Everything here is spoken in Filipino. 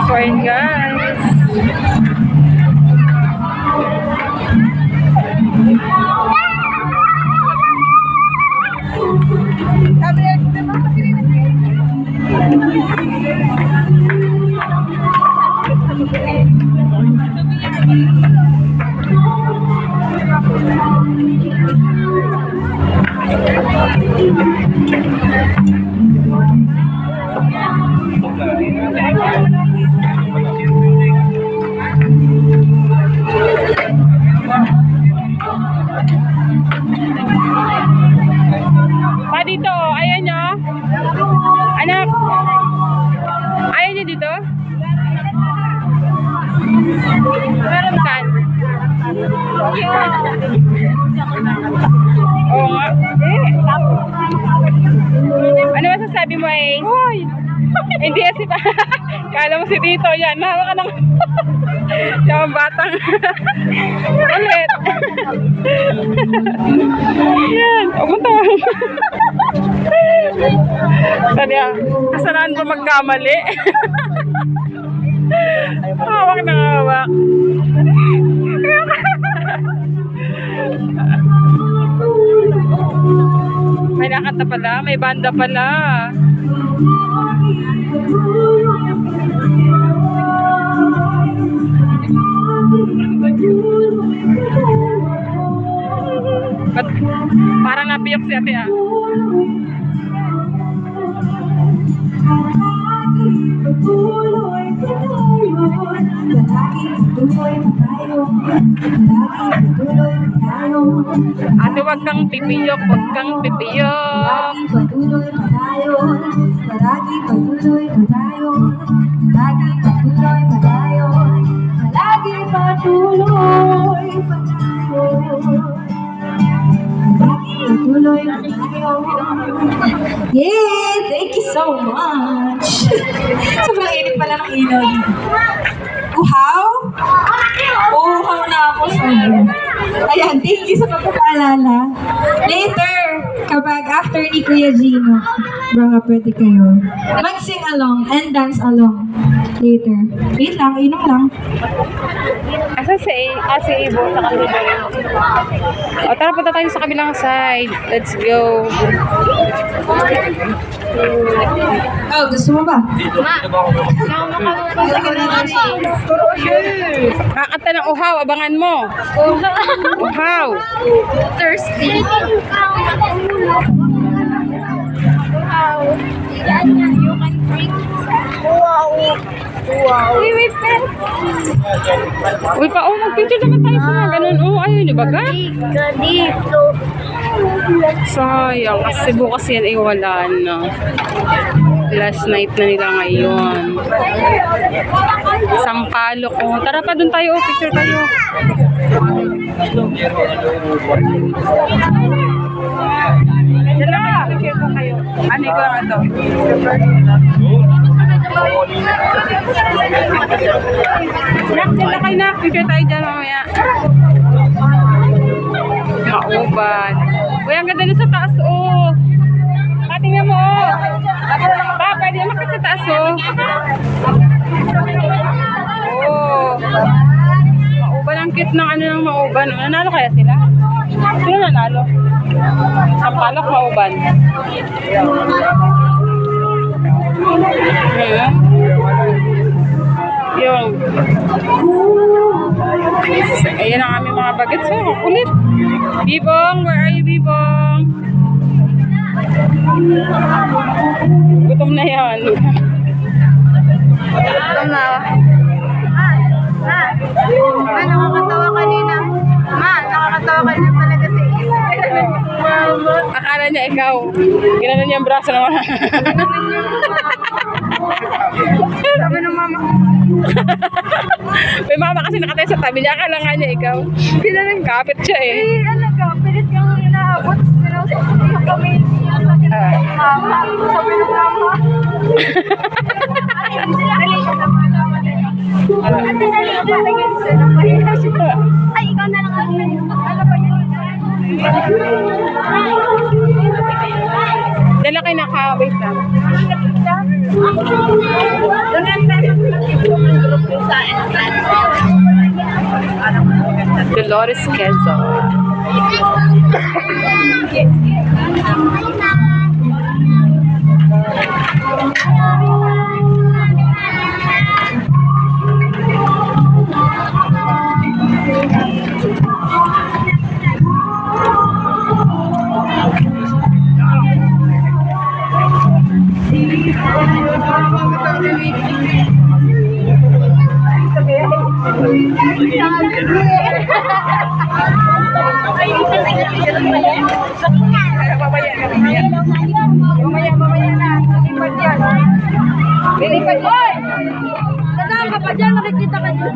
So ayun guys. Pa dito, ayan nyo. Anak. Ayan nyo dito. Saan? Oo nga. Ano masasabi mo eh? Hoy! Hindi kasi pa. Kala mo si Tito yan. Nahawa ka ng yung batang ulit. Yan. Umunta. Sadya, kasalanan ba magkamali? Hawak na hawak. May nakanta pala, may banda pala. But, parang napiyok si ate ah. Ate, wag kang pipiyok, wag kang pipiyok. Patuloy pa tayo, palagi patuloy pa tayo, palagi patuloy pa tayo, palagi patuloy pa tayo, palagi patuloy pa tayo. Yay! Thank you so much! Sobrang init pala ng ilaw dito. Uhaw? Uhaw na ako sa iyo. Ayan, thank you sa pagpapaalala. Later, kapag after ni Kuya Gino, baka pwede kayo mag-sing along and dance along later. Wait lang, inom lang. Asa si Ibo sa kanila rin. O tara, punta tayo sa kabilang side. Let's go. Oh, gusto mo ba? Kakanta ng uhaw, abangan mo. Uhaw. Thirsty. Wow. You can drink. Wow. Wow. Wait, Uy pa, mag-picture naman tayo sa mga ganun. Ayun, di ba ka? Dito. Sayang, kasi bukas yan ay wala na. Last night na nila ngayon. Sampalok. Tara pa dun tayo, picture tayo. Diyan lang, picture ko kayo. Ano ko lang ito? Nak, diyan na kayo na. Picture tayo dyan mamaya. Mauban. Uy, ang ganda na sa taas, oh. Tingnan mo, oh. Pa, pwede naman kasi sa taas, oh. Oh. Mauban, ang cute ng ano ng mauban. Nanalo kaya sila? Sino nanalo? Sampalok, mauban. Ayan. Yung. Ayan ang aming mga bagets. Oh, kulit. Bibong, where are you, Bibong? Gutom na yan. Gutom na. Ma, nakakatawa kanina. Ma, nakakatawa kanina pala kasi. Akala niya ikaw. Ginanon niya ang braso naman. Sabi ng mama. May mama kasi nakatayo sa tabi niya. Akala nga niya ikaw. Ginanon, kapit siya eh. Ano ka, pilit kang inaabot. Sinusok kami. Mama, sabi ng mama. Ay, ikaw na lang ako. Ano pa yun? Dala kayo naka-wait lang. Doon ang tayo. Dolores Quezon. Mamaya na. Lilipad yan. Lilipad yan. Dadaan ka pa dyan, makikita ka dyan.